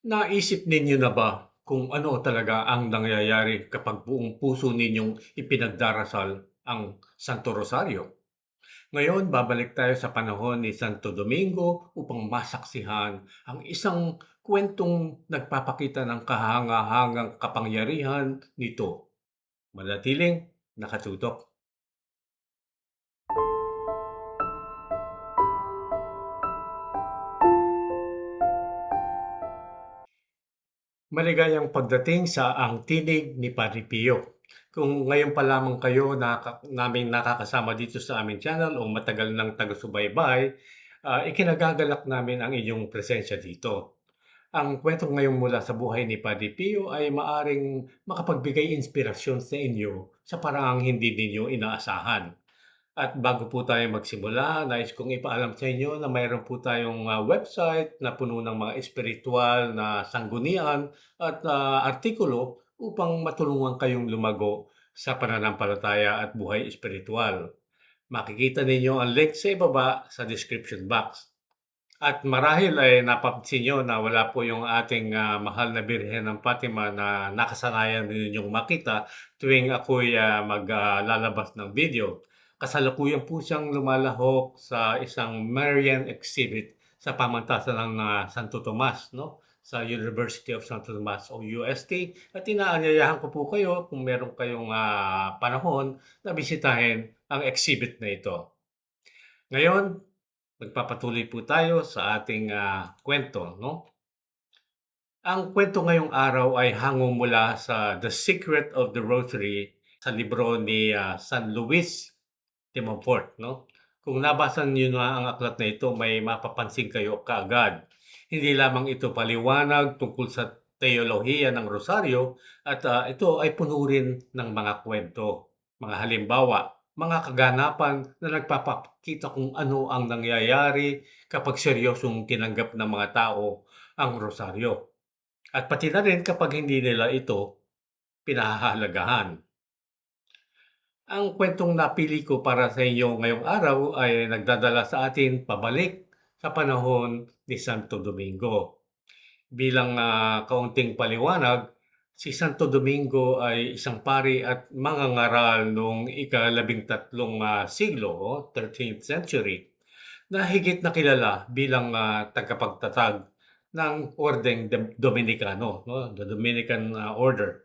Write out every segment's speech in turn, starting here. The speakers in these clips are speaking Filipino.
Naisip ninyo na ba kung ano talaga ang nangyayari kapag buong puso ninyong ipinagdarasal ang Santo Rosario? Ngayon, babalik tayo sa panahon ni Santo Domingo upang masaksihan ang isang kwentong nagpapakita ng kahangahangang kapangyarihan nito. Manatiling nakatutok. Maligayang pagdating sa Ang Tinig ni Padre Pio. Kung ngayon pa lamang kayo naming nakakasama dito sa aming channel o matagal ng taga-subaybay, ikinagagalak namin ang inyong presensya dito. Ang kwento ngayon mula sa buhay ni Padre Pio ay maaring makapagbigay inspirasyon sa inyo sa paraang hindi ninyo inaasahan. At bago po tayo magsimula, nais kong ipaalam sa inyo na mayroon po tayong website na puno ng mga espiritual na sanggunian at artikulo upang matulungan kayong lumago sa pananampalataya at buhay espiritual. Makikita ninyo ang link sa ibaba sa description box. At marahil ay napansin nyo na wala po yung ating mahal na Birhen ng Fatima na nakasanayan ninyong makita tuwing ako'y maglalabas ng video. Kasalukuyan po siyang lumalahok sa isang Marian exhibit sa pamantasan ng Santo Tomas, no? Sa University of Santo Tomas o UST. At inaanyayahan ko po kayo kung meron kayong panahon na bisitahin ang exhibit na ito. Ngayon, magpapatuloy po tayo sa ating kwento, no? Ang kwento ngayong araw ay hango mula sa The Secret of the Rosary sa libro ni San Luis de Montfort, no? Kung nabasa niyo na ang aklat na ito, may mapapansin kayo kaagad. Hindi lamang ito paliwanag tungkol sa teolohiya ng rosaryo at ito ay puno rin ng mga kwento, mga halimbawa, mga kaganapan na nagpapakita kung ano ang nangyayari kapag seryosong tinanggap ng mga tao ang rosaryo. At pati na rin kapag hindi nila ito pinahahalagahan. Ang kwentong napili ko para sa inyo ngayong araw ay nagdadala sa atin pabalik sa panahon ni Santo Domingo. Bilang kaunting paliwanag, si Santo Domingo ay isang pari at mangangaral noong ika-13 siglo, 13th century, na higit na kilala bilang tagapagtatag ng Ordeng Dominicano, no? The Dominican Order.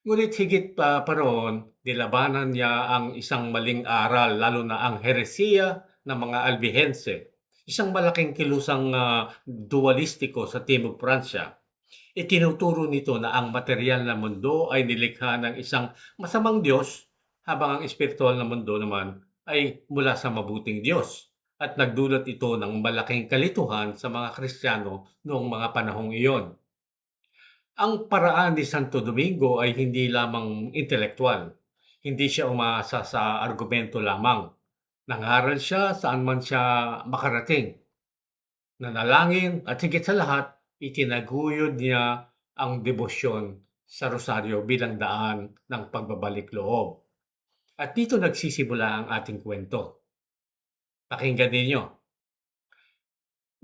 Ngunit higit pa roon, nilabanan niya ang isang maling aral, lalo na ang heresiya ng mga Albigense, isang malaking kilusang dualistiko sa Timog Pransya. Itinuturo nito na ang material na mundo ay nilikha ng isang masamang Diyos, habang ang espiritual na mundo naman ay mula sa mabuting Diyos. At nagdulot ito ng malaking kalituhan sa mga Kristiyano noong mga panahong iyon. Ang paraan ni Santo Domingo ay hindi lamang intelektual. Hindi siya umaasa sa argumento lamang. Nangaral siya saan man siya makarating. Nanalangin at higit sa lahat, itinaguyod niya ang debosyon sa rosaryo bilang daan ng pagbabalik loob. At dito nagsisimula ang ating kwento. Pakinggan ninyo.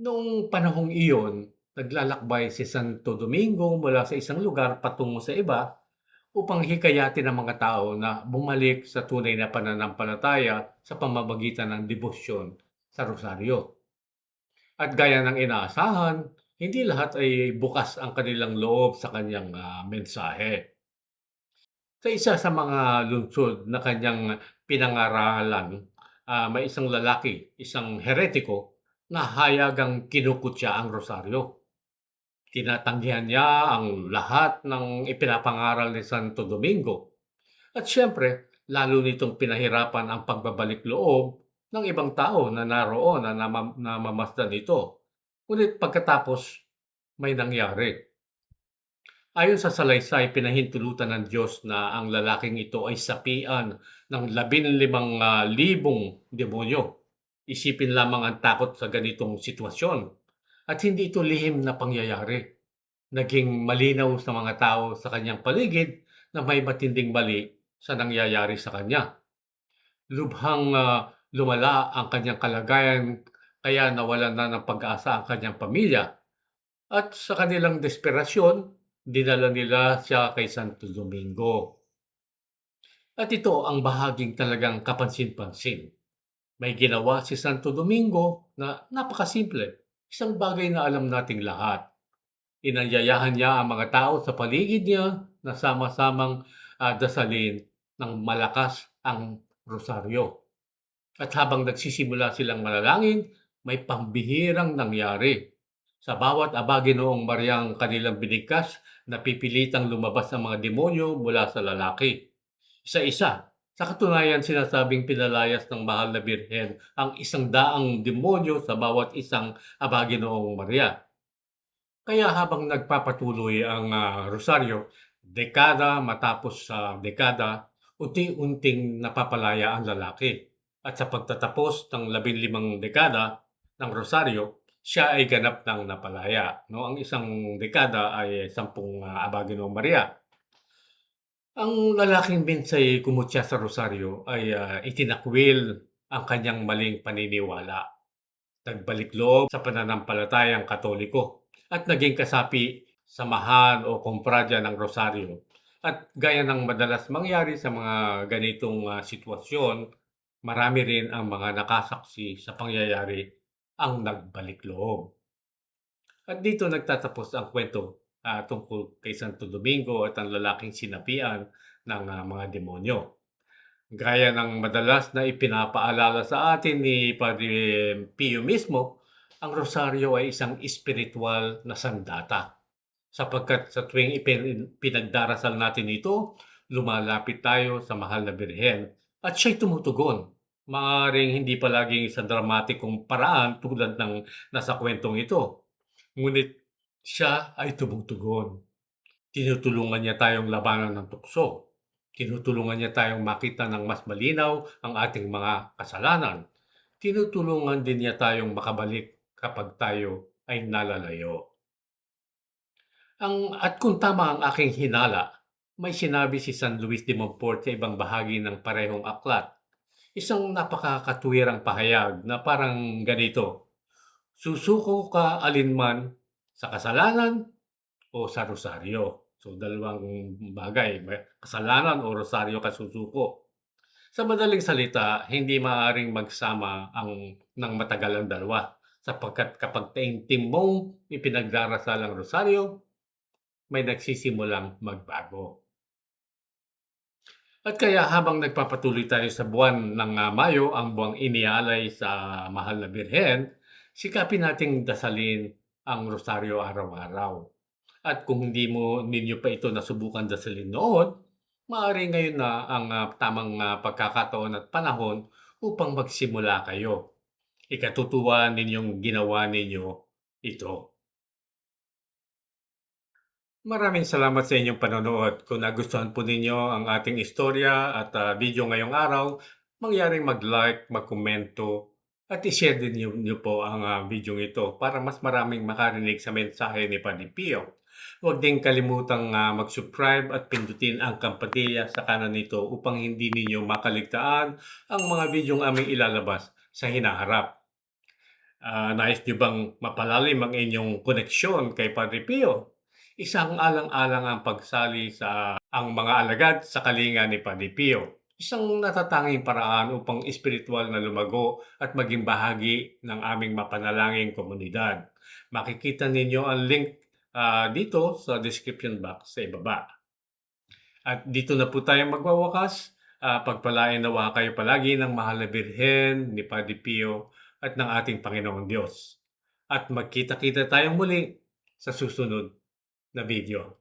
Noong panahong iyon, naglalakbay si Santo Domingo mula sa isang lugar patungo sa iba upang hikayatin ang mga tao na bumalik sa tunay na pananampalataya sa pamamagitan ng debosyon sa rosaryo. At gaya ng inaasahan, hindi lahat ay bukas ang kanilang loob sa kanyang mensahe. Sa isa sa mga lungsod na kanyang pinangaralan, may isang lalaki, isang heretiko, na hayagang kinukutya ang rosaryo. Tinatanggihan niya ang lahat ng ipinapangaral ni Santo Domingo. At siyempre, lalo nitong pinahirapan ang pagbabalik loob ng ibang tao na naroon na namamasdan ito. Ngunit pagkatapos, may nangyari. Ayon sa salaysay, pinahintulutan ng Diyos na ang lalaking ito ay sapian ng 15,000 demonyo. Isipin lamang ang takot sa ganitong sitwasyon. At hindi ito lihim na pangyayari. Naging malinaw sa mga tao sa kanyang paligid na may matinding mali sa nangyayari sa kanya. Lubhang lumala ang kanyang kalagayan, kaya nawalan na ng pag-asa ang kanyang pamilya. at sa kanilang desperasyon, dinala nila siya kay Santo Domingo. At ito ang bahaging talagang kapansin-pansin. May ginawa si Santo Domingo na napakasimple, isang bagay na alam nating lahat. Inanyayahan niya ang mga tao sa paligid niya na sama-samang dasalin ng malakas ang rosaryo. At habang nagsisimula silang manalangin, may pambihirang nangyari. Sa bawat Aba Ginoong Mariang kanilang binigkas, napipilitang lumabas ang mga demonyo mula sa lalaki. Isa-isa. Sa katunayan, sinasabing pinalayas ng mahal na birhen ang 100 demonyo sa bawat isang Aba Ginoong Maria. Kaya habang nagpapatuloy ang rosaryo, dekada matapos sa dekada, unti-unting napapalaya ang lalaki. At sa pagtatapos ng 15 dekada ng rosaryo, siya ay ganap ng napalaya. No? Ang isang dekada ay 10 Aba Ginoong Maria. Ang lalaking Bintsay kumutya sa rosaryo ay itinakwil ang kanyang maling paniniwala. Nagbalik loob sa pananampalatayang Katoliko at naging kasapi, samahan o kumpradya ng rosaryo. At gaya ng madalas mangyari sa mga ganitong sitwasyon, marami rin ang mga nakasaksi sa pangyayari ang nagbalik loob. At dito nagtatapos ang kwento tungkol kay Santo Domingo at ang lalaking sinapian ng mga demonyo. Gaya ng madalas na ipinapaalala sa atin ni Padre Pio mismo, ang rosaryo ay isang espiritual na sandata. Sapagkat sa tuwing pinagdarasal natin ito, lumalapit tayo sa mahal na birhen at siya'y tumutugon. Maaaring hindi palaging sa dramatikong paraan tulad ng nasa kwentong ito. Ngunit siya ay tumutugon. Tinutulungan niya tayong labanan ng tukso. Tinutulungan niya tayong makita ng mas malinaw ang ating mga kasalanan. Tinutulungan din niya tayong makabalik kapag tayo ay nalalayo. At kung tama ang aking hinala, may sinabi si San Luis de Montfort sa ibang bahagi ng parehong aklat. Isang napakakatuwirang pahayag na parang ganito, susuko ka alinman sa kasalanan o sa rosaryo. So, dalawang bagay, kasalanan o rosaryo ka susuko. Sa madaling salita, hindi maaaring magsama ng matagal ang dalawa sapagkat kapag taimtim mong ipinagdarasal ang rosaryo, may nagsisimulang magbago. At kaya habang nagpapatuloy tayo sa buwan ng Mayo, ang buwang inialay sa mahal na birhen, sikapin nating dasalin ang rosaryo araw-araw. At kung hindi ninyo pa ito nasubukan dasalin noon, maaari ngayon na ang tamang pagkakataon at panahon upang magsimula kayo. Ikatutuwa ninyong ginawa ninyo ito. Maraming salamat sa inyong panonood. Kung nagustuhan po ninyo ang ating istorya at video ngayong araw, mangyaring mag-like, mag-komento at i-share din niyo po ang video ito para mas maraming makarinig sa mensahe ni Padre Pio. Huwag din kalimutang mag-subscribe at pindutin ang kampanilya sa kanan nito upang hindi ninyo makaligtaan ang mga videong aming ilalabas sa hinaharap. Nais niyo bang mapalalim ang inyong koneksyon kay Padre Pio? Isang alang-alang ang pagsali sa ang mga alagad sa kalinga ni Padre Pio. Isang natatanging paraan upang espiritual na lumago at maging bahagi ng aming mapanalangin komunidad. Makikita ninyo ang link dito sa description box sa ibaba. At dito na po tayo magwawakas. Pagpalain nawa kayo palagi ng mahal na Birhen ni Padre Pio at ng ating Panginoong Diyos. At magkita-kita tayong muli sa susunod na video.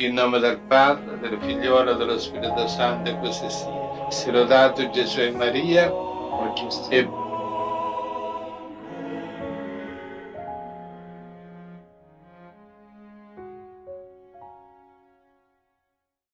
In nome del Padre, del Figliolo e dello Spirito Santo, e così sia. Sia lodato Gesù e Maria, e